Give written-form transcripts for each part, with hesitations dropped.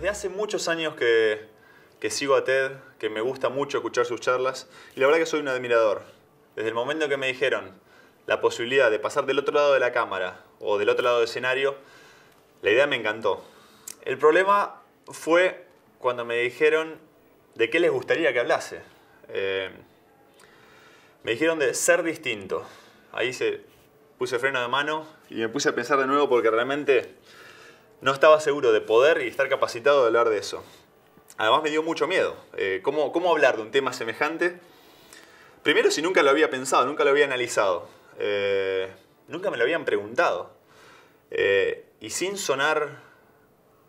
desde hace muchos años que sigo a Ted, que me gusta mucho escuchar sus charlas, y la verdad que soy un admirador. Desde el momento que me dijeron la posibilidad de pasar del otro lado de la cámara o del otro lado del escenario, la idea me encantó. El problema fue cuando me dijeron de qué les gustaría que hablase. Me dijeron de ser distinto. Ahí puse freno de mano y me puse a pensar de nuevo porque realmente no estaba seguro de poder y estar capacitado de hablar de eso. Además me dio mucho miedo. ¿Cómo hablar de un tema semejante? Primero, si nunca lo había pensado, nunca lo había analizado. Nunca me lo habían preguntado. Y sin sonar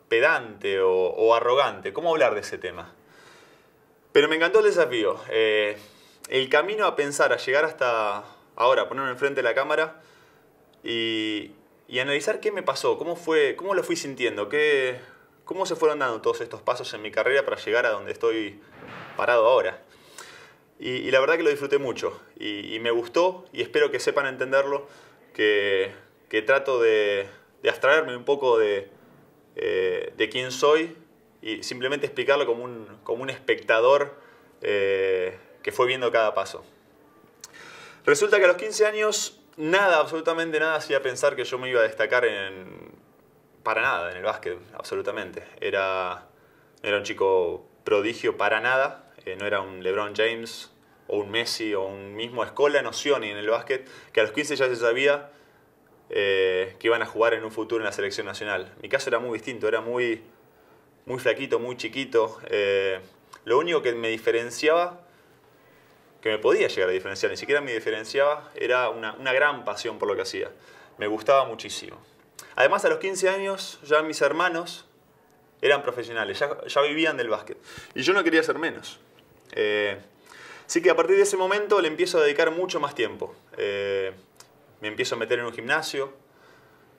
pedante o arrogante, ¿cómo hablar de ese tema? Pero me encantó el desafío. El camino a pensar, a llegar hasta ahora, ponerme enfrente de la cámara y analizar qué me pasó, cómo lo fui sintiendo, cómo se fueron dando todos estos pasos en mi carrera para llegar a donde estoy parado ahora. Y la verdad que lo disfruté mucho y me gustó y espero que sepan entenderlo, que trato de abstraerme un poco de quién soy y simplemente explicarlo como un espectador que fue viendo cada paso. Resulta que a los 15 años nada, absolutamente nada hacía pensar que yo me iba a destacar para nada en el básquet, absolutamente. Era un chico prodigio para nada. No era un LeBron James o un Messi o un mismo Scola Nocioni en el básquet, que a los 15 ya se sabía que iban a jugar en un futuro en la selección nacional. Mi caso era muy distinto, era muy flaquito, muy chiquito. Lo único que me diferenciaba, que me podía llegar a diferenciar, ni siquiera me diferenciaba, era una gran pasión por lo que hacía. Me gustaba muchísimo. Además, a los 15 años ya mis hermanos eran profesionales, ya vivían del básquet. Y yo no quería ser menos. Así que a partir de ese momento le empiezo a dedicar mucho más tiempo. Me empiezo a meter en un gimnasio,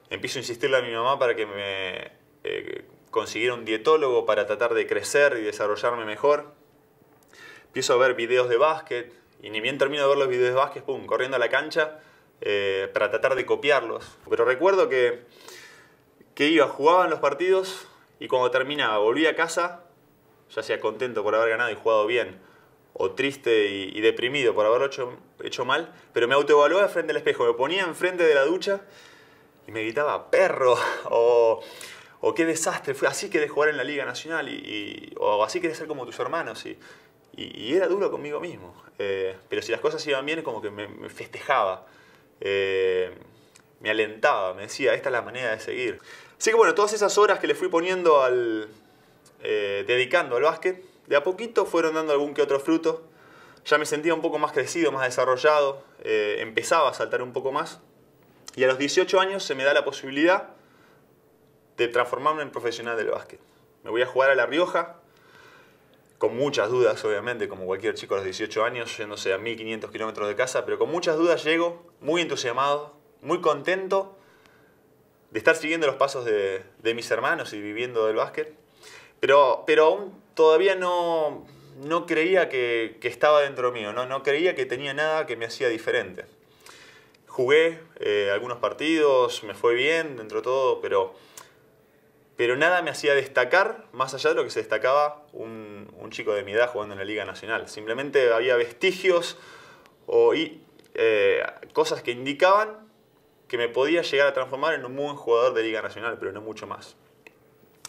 empiezo a insistirle a mi mamá para que me consiguiera un dietólogo para tratar de crecer y desarrollarme mejor. Empiezo a ver videos de básquet y ni bien termino de ver los videos de básquet, pum, corriendo a la cancha para tratar de copiarlos. Pero recuerdo que jugaban los partidos y cuando terminaba volvía a casa, ya sea contento por haber ganado y jugado bien, o triste y deprimido por haberlo hecho mal, pero me autoevaluaba frente al espejo, me ponía enfrente de la ducha y me gritaba perro o qué desastre, fue así querés jugar en la Liga Nacional o así querés ser como tus hermanos y era duro conmigo mismo, pero si las cosas iban bien como que me festejaba, me alentaba, me decía esta es la manera de seguir. Así que bueno, todas esas horas que le fui poniendo dedicando al básquet, de a poquito fueron dando algún que otro fruto. Ya me sentía un poco más crecido, más desarrollado, empezaba a saltar un poco más. Y a los 18 años se me da la posibilidad de transformarme en profesional del básquet. Me voy a jugar a La Rioja, con muchas dudas, obviamente, como cualquier chico a los 18 años, yéndose a 1500 kilómetros de casa, pero con muchas dudas llego, muy entusiasmado, muy contento de estar siguiendo los pasos de mis hermanos y viviendo del básquet. Pero aún todavía no creía que estaba dentro mío, no creía que tenía nada que me hacía diferente. Jugué algunos partidos, me fue bien dentro de todo, pero nada me hacía destacar más allá de lo que se destacaba un chico de mi edad jugando en la Liga Nacional. Simplemente había vestigios cosas que indicaban que me podía llegar a transformar en un buen jugador de Liga Nacional, pero no mucho más.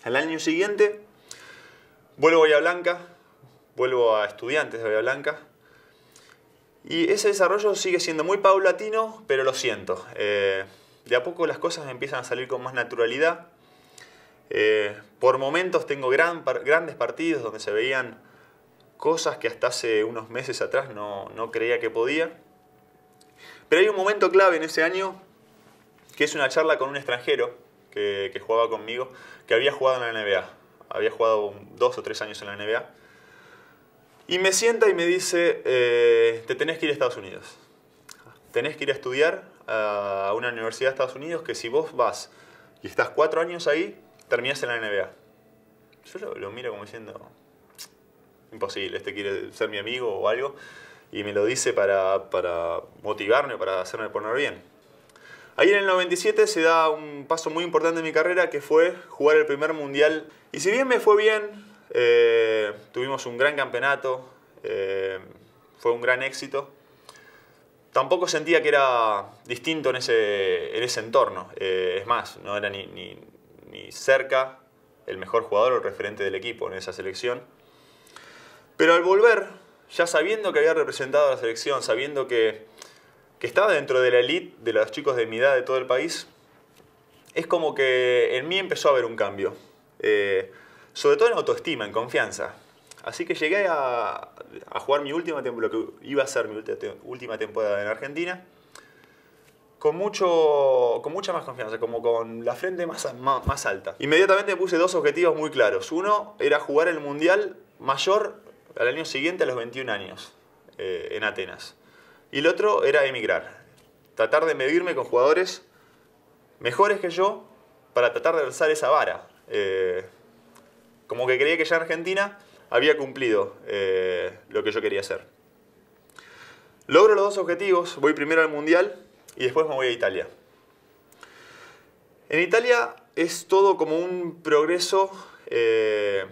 Al año siguiente vuelvo a Bahía Blanca, vuelvo a Estudiantes de Bahía Blanca y ese desarrollo sigue siendo muy paulatino, pero lo siento. De a poco las cosas me empiezan a salir con más naturalidad. Por momentos tengo grandes partidos donde se veían cosas que hasta hace unos meses atrás no creía que podía. Pero hay un momento clave en ese año que es una charla con un extranjero que jugaba conmigo, que había jugado en la NBA. Había jugado 2 o 3 años en la NBA. Y me sienta y me dice, te tenés que ir a Estados Unidos. Tenés que ir a estudiar a una universidad de Estados Unidos que si vos vas y estás 4 años ahí, terminás en la NBA. Yo lo miro como diciendo, imposible, este quiere ser mi amigo o algo. Y me lo dice para motivarme, para hacerme poner bien. Ahí en el 97 se da un paso muy importante en mi carrera, que fue jugar el primer mundial. Y si bien me fue bien, tuvimos un gran campeonato, fue un gran éxito, tampoco sentía que era distinto en ese entorno. Es más, no era ni cerca el mejor jugador o el referente del equipo en esa selección. Pero al volver, ya sabiendo que había representado a la selección, sabiendo que estaba dentro de la elite de los chicos de mi edad de todo el país, es como que en mí empezó a haber un cambio. Sobre todo en autoestima, en confianza. Así que llegué a jugar lo que iba a ser mi última temporada en Argentina con mucha más confianza, como con la frente más alta. Inmediatamente me puse dos objetivos muy claros. Uno era jugar el Mundial mayor al año siguiente, a los 21 años, en Atenas. Y el otro era emigrar. Tratar de medirme con jugadores mejores que yo para tratar de alzar esa vara. Como que creía que ya en Argentina había cumplido lo que yo quería hacer. Logro los dos objetivos, voy primero al Mundial y después me voy a Italia. En Italia es todo como un progreso de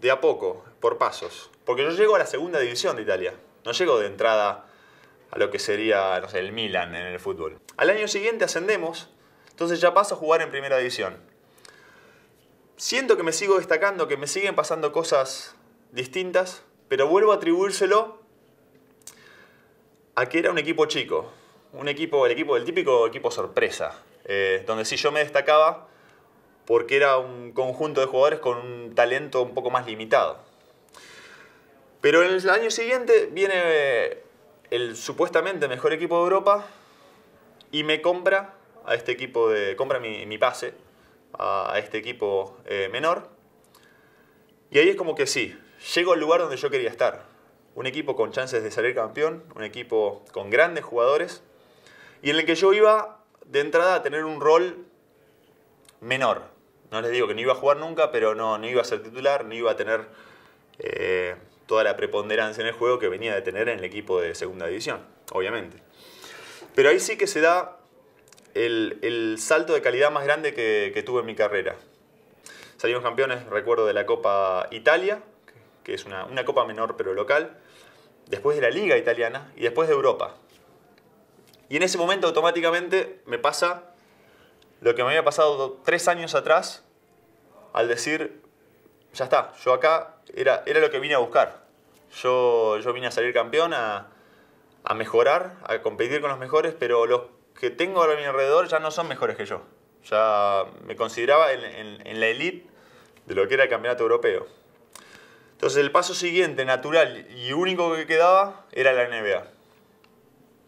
a poco, por pasos. Porque yo llego a la segunda división de Italia, no llego de entrada a lo que sería, no sé, el Milan en el fútbol. Al año siguiente ascendemos, entonces ya paso a jugar en primera división. Siento que me sigo destacando, que me siguen pasando cosas distintas, pero vuelvo a atribuírselo a que era un equipo chico. El típico equipo sorpresa, donde sí yo me destacaba porque era un conjunto de jugadores con un talento un poco más limitado. Pero en el año siguiente viene el supuestamente mejor equipo de Europa y me compra a este equipo compra mi pase a este equipo menor. Y ahí es como que sí, llego al lugar donde yo quería estar. Un equipo con chances de salir campeón, un equipo con grandes jugadores y en el que yo iba de entrada a tener un rol menor. No les digo que no iba a jugar nunca, pero no iba a ser titular, no iba a tener toda la preponderancia en el juego que venía de tener en el equipo de segunda división, obviamente. Pero ahí sí que se da el salto de calidad más grande que tuve en mi carrera. Salimos campeones, recuerdo, de la Copa Italia, que es una copa menor pero local, después de la Liga Italiana y después de Europa. Y en ese momento automáticamente me pasa lo que me había pasado 3 años atrás al decir, ya está, yo acá era lo que vine a buscar. Yo vine a salir campeón, a mejorar, a competir con los mejores, pero los que tengo a mi alrededor ya no son mejores que yo. Ya me consideraba en la elite de lo que era el campeonato europeo. Entonces el paso siguiente, natural y único que quedaba, era la NBA.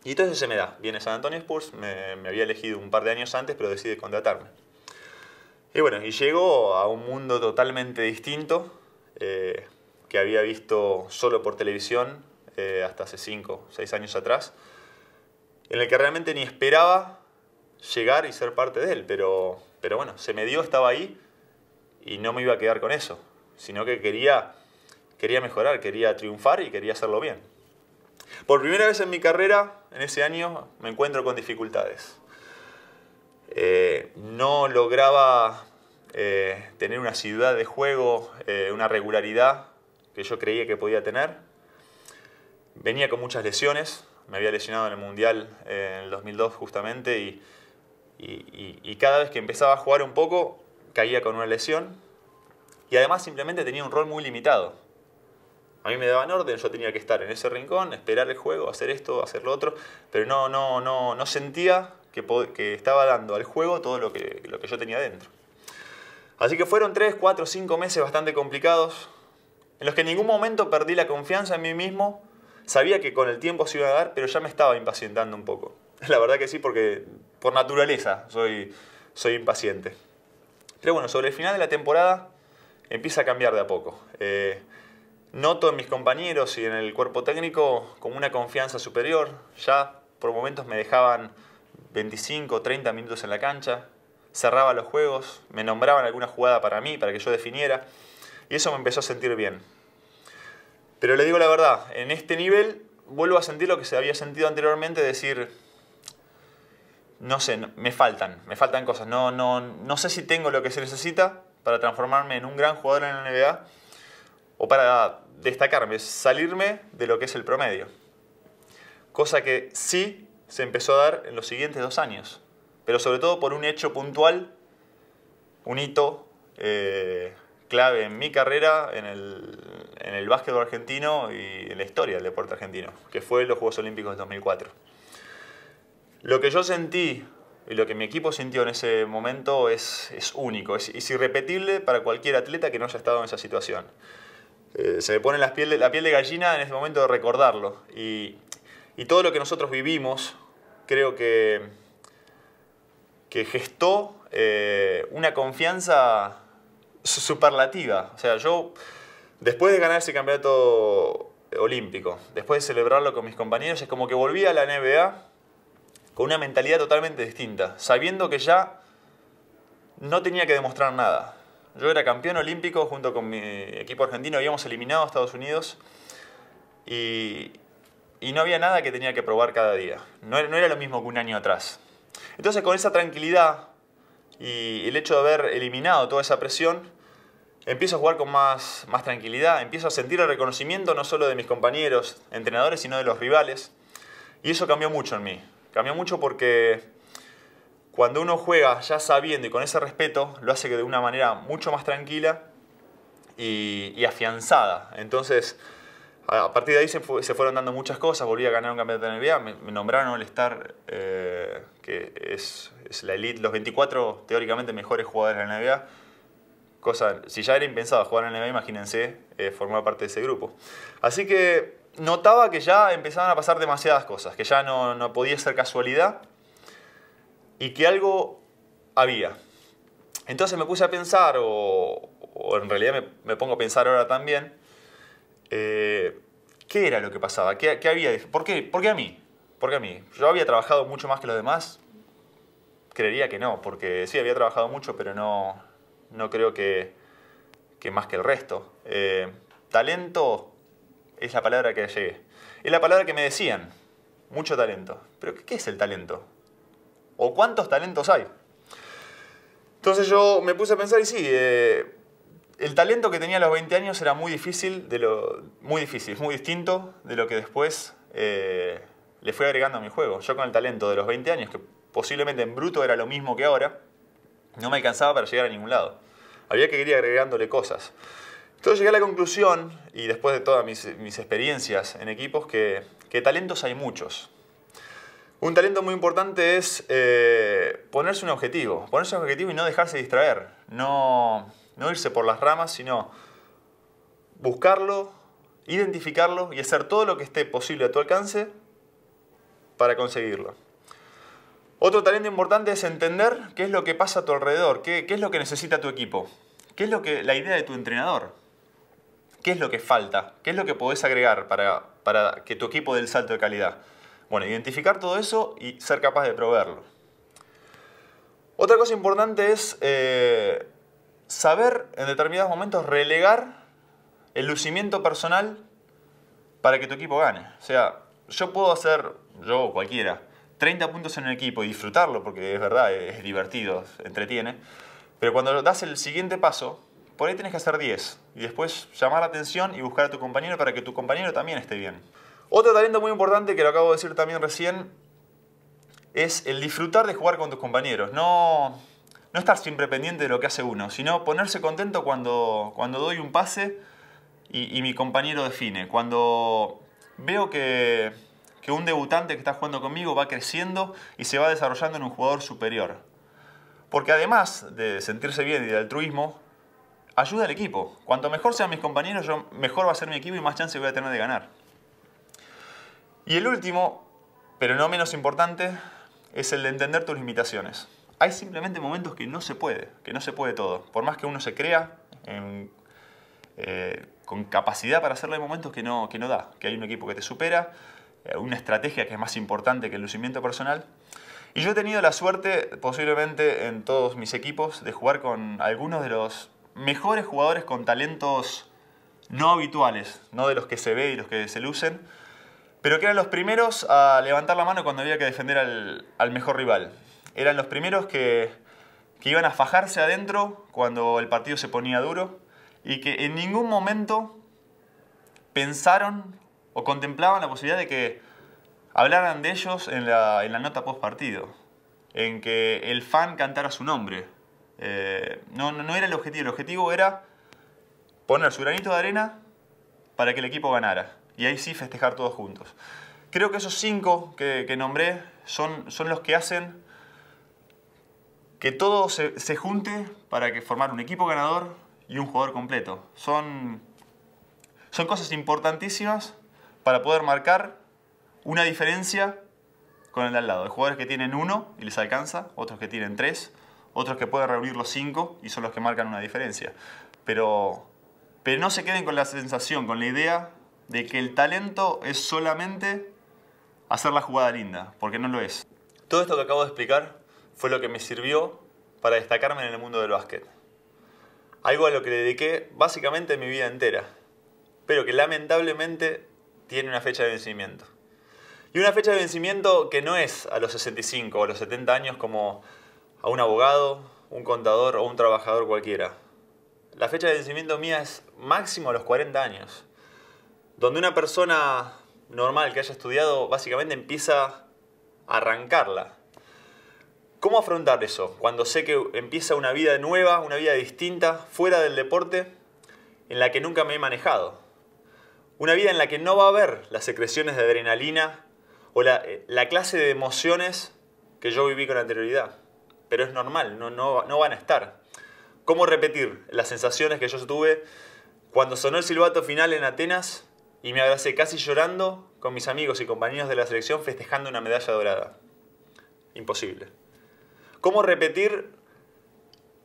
Y entonces se me da. Viene San Antonio Spurs, me había elegido un par de años antes, pero decide contratarme. Y bueno, y llego a un mundo totalmente distinto, que había visto solo por televisión hasta hace 5 o 6 años atrás, en el que realmente ni esperaba llegar y ser parte de él, pero bueno, se me dio, estaba ahí y no me iba a quedar con eso, sino que quería mejorar, quería triunfar y quería hacerlo bien. Por primera vez en mi carrera, en ese año, me encuentro con dificultades. No lograba tener una asiduidad de juego, una regularidad que yo creía que podía tener. Venía con muchas lesiones, me había lesionado en el Mundial en el 2002 justamente y cada vez que empezaba a jugar un poco caía con una lesión y además simplemente tenía un rol muy limitado. A mí me daban orden, yo tenía que estar en ese rincón, esperar el juego, hacer esto, hacer lo otro, pero no sentía que estaba dando al juego todo lo que yo tenía dentro. Así que fueron 3, 4, 5 meses bastante complicados, en los que en ningún momento perdí la confianza en mí mismo. Sabía que con el tiempo se iba a dar, pero ya me estaba impacientando un poco. La verdad que sí, porque por naturaleza soy impaciente. Pero bueno, sobre el final de la temporada empieza a cambiar de a poco. Noto en mis compañeros y en el cuerpo técnico como una confianza superior. Ya por momentos me dejaban 25, 30 minutos en la cancha. Cerraba los juegos, me nombraban alguna jugada para mí, para que yo definiera. Y eso me empezó a sentir bien. Pero le digo la verdad, en este nivel vuelvo a sentir lo que se había sentido anteriormente, decir, no sé, me faltan cosas. No sé si tengo lo que se necesita para transformarme en un gran jugador en la NBA o para destacarme, salirme de lo que es el promedio. Cosa que sí se empezó a dar en los siguientes 2 años, pero sobre todo por un hecho puntual, un hito clave en mi carrera, en el básquetbol argentino y en la historia del deporte argentino, que fue los Juegos Olímpicos de 2004. Lo que yo sentí y lo que mi equipo sintió en ese momento es único, es irrepetible para cualquier atleta que no haya estado en esa situación. Se me pone la piel de gallina en ese momento de recordarlo. Y todo lo que nosotros vivimos creo que gestó una confianza superlativa. O sea, yo, después de ganar ese campeonato olímpico, después de celebrarlo con mis compañeros, es como que volví a la NBA con una mentalidad totalmente distinta, sabiendo que ya no tenía que demostrar nada. Yo era campeón olímpico junto con mi equipo argentino, habíamos eliminado a Estados Unidos y no había nada que tenía que probar cada día. No era lo mismo que un año atrás. Entonces, con esa tranquilidad y el hecho de haber eliminado toda esa presión, empiezo a jugar con más tranquilidad, empiezo a sentir el reconocimiento no solo de mis compañeros, entrenadores, sino de los rivales. Y eso cambió mucho en mí. Cambió mucho porque cuando uno juega ya sabiendo y con ese respeto, lo hace de una manera mucho más tranquila y afianzada. Entonces, a partir de ahí se fueron dando muchas cosas. Volví a ganar un campeonato de NBA, me nombraron All-Star, que es la elite, los 24 teóricamente mejores jugadores de la NBA. Cosa, si ya era impensado jugar en la NBA, imagínense formar parte de ese grupo. Así que notaba que ya empezaban a pasar demasiadas cosas, que ya no podía ser casualidad y que algo había. Entonces me puse a pensar, o en realidad me pongo a pensar ahora también, ¿qué era lo que pasaba? ¿Qué había? ¿Por qué a mí? ¿Por qué a mí? ¿Yo había trabajado mucho más que los demás? Creería que no, porque sí, había trabajado mucho, pero no creo que más que el resto. Talento es la palabra que llegué. Es la palabra que me decían. Mucho talento. Pero ¿qué es el talento? ¿O cuántos talentos hay? Entonces yo me puse a pensar y sí, el talento que tenía a los 20 años era muy difícil, muy distinto de lo que después le fui agregando a mi juego. Yo con el talento de los 20 años, que posiblemente en bruto era lo mismo que ahora, no me alcanzaba para llegar a ningún lado. Había que ir agregándole cosas. Entonces llegué a la conclusión, y después de todas mis experiencias en equipos, que talentos hay muchos. Un talento muy importante es ponerse un objetivo. Ponerse un objetivo y no dejarse distraer. No irse por las ramas, sino buscarlo, identificarlo y hacer todo lo que esté posible a tu alcance para conseguirlo. Otro talento importante es entender qué es lo que pasa a tu alrededor, qué es lo que necesita tu equipo, qué es la idea de tu entrenador, qué es lo que falta, qué es lo que podés agregar para que tu equipo dé el salto de calidad. Bueno, identificar todo eso y ser capaz de proveerlo. Otra cosa importante es saber en determinados momentos relegar el lucimiento personal para que tu equipo gane. O sea, yo puedo hacer, yo o cualquiera, 30 puntos en el equipo y disfrutarlo, porque es verdad, es divertido, entretiene. Pero cuando das el siguiente paso, por ahí tenés que hacer 10. Y después llamar la atención y buscar a tu compañero para que tu compañero también esté bien. Otro talento muy importante, que lo acabo de decir también recién, es el disfrutar de jugar con tus compañeros. No estar siempre pendiente de lo que hace uno, sino ponerse contento cuando doy un pase y mi compañero define. Cuando veo que un debutante que está jugando conmigo va creciendo y se va desarrollando en un jugador superior. Porque además de sentirse bien y de altruismo, ayuda al equipo. Cuanto mejor sean mis compañeros, mejor va a ser mi equipo y más chance voy a tener de ganar. Y el último, pero no menos importante, es el de entender tus limitaciones. Hay simplemente momentos que no se puede todo. Por más que uno se crea con capacidad para hacerlo, hay momentos que no da. Que hay un equipo que te supera, una estrategia que es más importante que el lucimiento personal. Y yo he tenido la suerte, posiblemente en todos mis equipos, de jugar con algunos de los mejores jugadores con talentos no habituales, no de los que se ve y los que se lucen, pero que eran los primeros a levantar la mano cuando había que defender al mejor rival. eran los primeros que iban a fajarse adentro cuando el partido se ponía duro y que en ningún momento pensaron o contemplaban la posibilidad de que hablaran de ellos en la nota post partido, en que el fan cantara su nombre. No era el objetivo era poner su granito de arena para que el equipo ganara y ahí sí festejar todos juntos. Creo que esos 5 que nombré son los que hacen que todo se junte para que formar un equipo ganador y un jugador completo. Son cosas importantísimas para poder marcar una diferencia con el de al lado. Hay jugadores que tienen 1 y les alcanza, otros que tienen 3, otros que pueden reunir los 5 y son los que marcan una diferencia. Pero no se queden con la sensación, con la idea de que el talento es solamente hacer la jugada linda, porque no lo es. Todo esto que acabo de explicar fue lo que me sirvió para destacarme en el mundo del básquet. Algo a lo que le dediqué básicamente mi vida entera, pero que lamentablemente tiene una fecha de vencimiento. Y una fecha de vencimiento que no es a los 65 o a los 70 años como a un abogado, un contador o un trabajador cualquiera. La fecha de vencimiento mía es máximo a los 40 años, donde una persona normal que haya estudiado básicamente empieza a arrancarla. ¿Cómo afrontar eso cuando sé que empieza una vida nueva, una vida distinta, fuera del deporte, en la que nunca me he manejado? Una vida en la que no va a haber las secreciones de adrenalina o la clase de emociones que yo viví con anterioridad. Pero es normal, no van a estar. ¿Cómo repetir las sensaciones que yo tuve cuando sonó el silbato final en Atenas y me abracé casi llorando con mis amigos y compañeros de la selección festejando una medalla dorada? Imposible. ¿Cómo repetir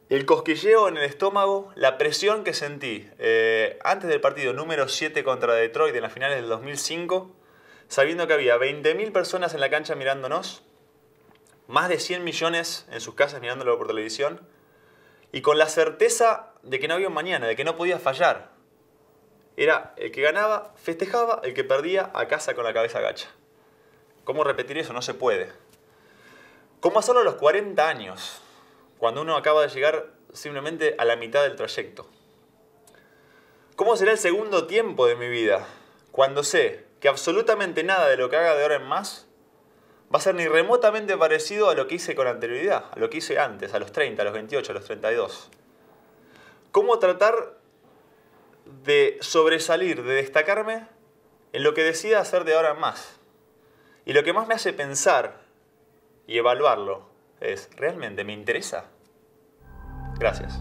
el cosquilleo en el estómago, la presión que sentí antes del partido número 7 contra Detroit en las finales del 2005, sabiendo que había 20.000 personas en la cancha mirándonos, más de 100 millones en sus casas mirándolo por televisión, y con la certeza de que no había un mañana, de que no podía fallar? Era el que ganaba, festejaba, el que perdía, a casa con la cabeza gacha. ¿Cómo repetir eso? No se puede. ¿Cómo hacerlo a los 40 años? Cuando uno acaba de llegar simplemente a la mitad del trayecto. ¿Cómo será el segundo tiempo de mi vida? Cuando sé que absolutamente nada de lo que haga de ahora en más va a ser ni remotamente parecido a lo que hice con anterioridad, a lo que hice antes, a los 30, a los 28, a los 32. ¿Cómo tratar de sobresalir, de destacarme en lo que decida hacer de ahora en más? Y lo que más me hace pensar y evaluarlo es, ¿realmente me interesa? Gracias.